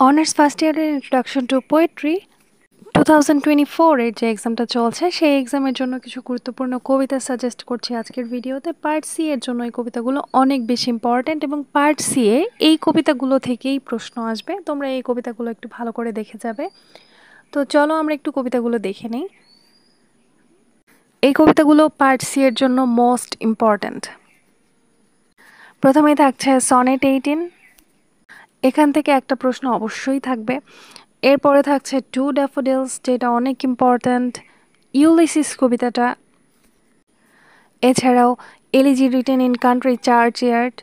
Honours first ইয়ারের introduction to poetry 2024 এর যে এক্সামটা চলছে সেই এক্সামের জন্য কিছু গুরুত্বপূর্ণ কবিতা সাজেস্ট করছি আজকের ভিডিওতে। পার্ট সি এর জন্য এই কবিতাগুলো অনেক বেশি ইম্পর্ট্যান্ট এবং পার্ট সি এ এই কবিতাগুলো থেকেই প্রশ্ন আসবে। তোমরা এই কবিতাগুলো একটু ভালো করে দেখে যাবে। তো চলো আমরা একটু কবিতাগুলো দেখে নিই। এই কবিতাগুলো পার্ট সি এর জন্য মোস্ট ইম্পর্ট্যান্ট। প্রথমেই থাকছে সনেট 18। এখান থেকে একটা প্রশ্ন অবশ্যই থাকবে। এরপরে থাকছে টু ড্যাফোডিলস, যেটা অনেক ইম্পর্ট্যান্ট। ইউলিসিস কবিতাটা, এছাড়াও এলিজি রিটেন ইন কান্ট্রি চার্চইয়ার্ড,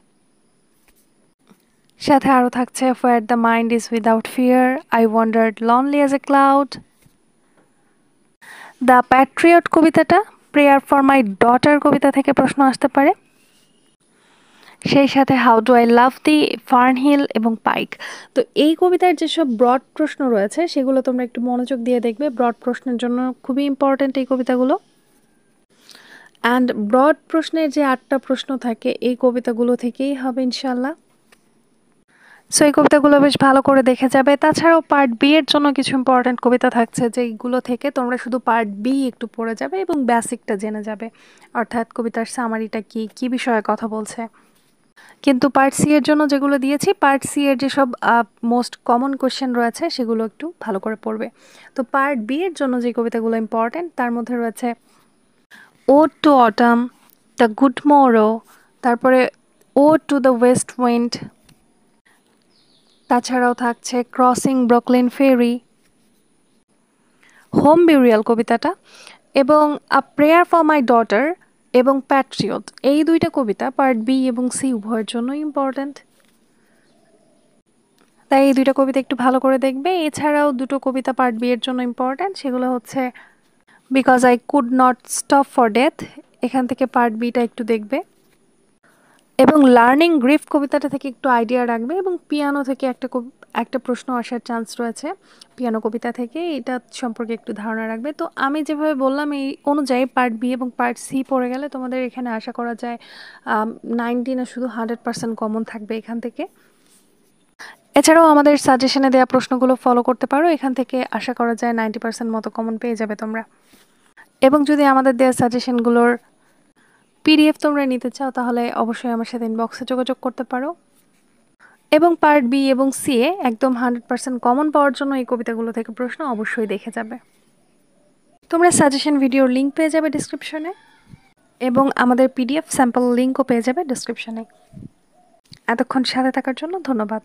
সাথে আরও থাকছে where the mind is without fear, I wandered lonely as a cloud. The Patriot কবিতাটা, প্রেয়ার ফর মাই ডটার কবিতা থেকে প্রশ্ন আসতে পারে। সেই সাথে হাউ ডু আই লাভ দি, ফার্নহিল এবং পাইক। তো এই কবিতার যেসব ব্রড প্রশ্ন রয়েছে সেগুলো তোমরা একটু মনোযোগ দিয়ে দেখবে। ব্রড প্রশ্নের জন্য খুবই ইম্পর্ট্যান্ট এই কবিতাগুলো। অ্যান্ড ব্রড প্রশ্নের যে 8টা প্রশ্ন থাকে এই কবিতাগুলো থেকেই হবে ইনশাল্লাহ। সো এই কবিতাগুলো বেশ ভালো করে দেখে যাবে। তাছাড়াও পার্ট বি এর জন্য কিছু ইম্পর্ট্যান্ট কবিতা থাকছে যেগুলো থেকে তোমরা শুধু পার্ট বি একটু পড়ে যাবে এবং বেসিকটা জেনে যাবে, অর্থাৎ কবিতার সামারিটা কি বিষয়ে কথা বলছে। কিন্তু পার্ট সি এর জন্য যেগুলো দিয়েছি, পার্ট সি এর যেসব মোস্ট কমন কোয়েশ্চেন রয়েছে সেগুলো একটু ভালো করে পড়বে। তো পার্ট বি এর জন্য যে কবিতাগুলো ইম্পর্ট্যান্ট তার মধ্যে রয়েছে ode to autumn, the good morrow, তারপরে ode to the west wind, তাছাড়াও থাকছে crossing Brooklyn ferry, home burial কবিতাটা, এবং a prayer for my daughter এবং প্যাট্রিয়ট। এই দুইটা কবিতা পার্ট বি এবং সি উভয়ের জন্য ইম্পর্ট্যান্ট, তাই এই দুইটা কবিতা একটু ভালো করে দেখবে। এছাড়াও দুটো কবিতা পার্ট বি এর জন্য ইম্পর্ট্যান্ট, সেগুলো হচ্ছে because I could not stop for death, এখান থেকে পার্ট বিটা একটু দেখবে, এবং লার্নিং গ্রিফ কবিতাটা থেকে একটু আইডিয়া রাখবে, এবং পিয়ানো থেকে একটা প্রশ্ন আসার চান্স রয়েছে পিয়ানো কবিতা থেকে, এটা সম্পর্কে একটু ধারণা রাখবে। তো আমি যেভাবে বললাম এই অনুযায়ী পার্ট বি এবং পার্ট সি পড়ে গেলে তোমাদের এখানে আশা করা যায় 90 না শুধু 100% কমন থাকবে এখান থেকে। এছাড়াও আমাদের সাজেশনে দেওয়া প্রশ্নগুলো ফলো করতে পারো, এখান থেকে আশা করা যায় 90% মতো কমন পেয়ে যাবে তোমরা। এবং যদি আমাদের দেওয়া সাজেশনগুলোর পিডিএফ তোমরা নিতে চাও তাহলে অবশ্যই আমার সাথে ইনবক্সে যোগাযোগ করতে পারো। এবং পার্ট বি এবং সি এ একদম 100% কমন পাওয়ার জন্য এই কবিতাগুলো থেকে প্রশ্ন অবশ্যই দেখে যাবে। তোমরা সাজেশন ভিডিওর লিঙ্ক পেয়ে যাবে ডিসক্রিপশনে, এবং আমাদের পিডিএফ স্যাম্পল লিঙ্কও পেয়ে যাবে ডিসক্রিপশনে। এতক্ষণ সাথে থাকার জন্য ধন্যবাদ।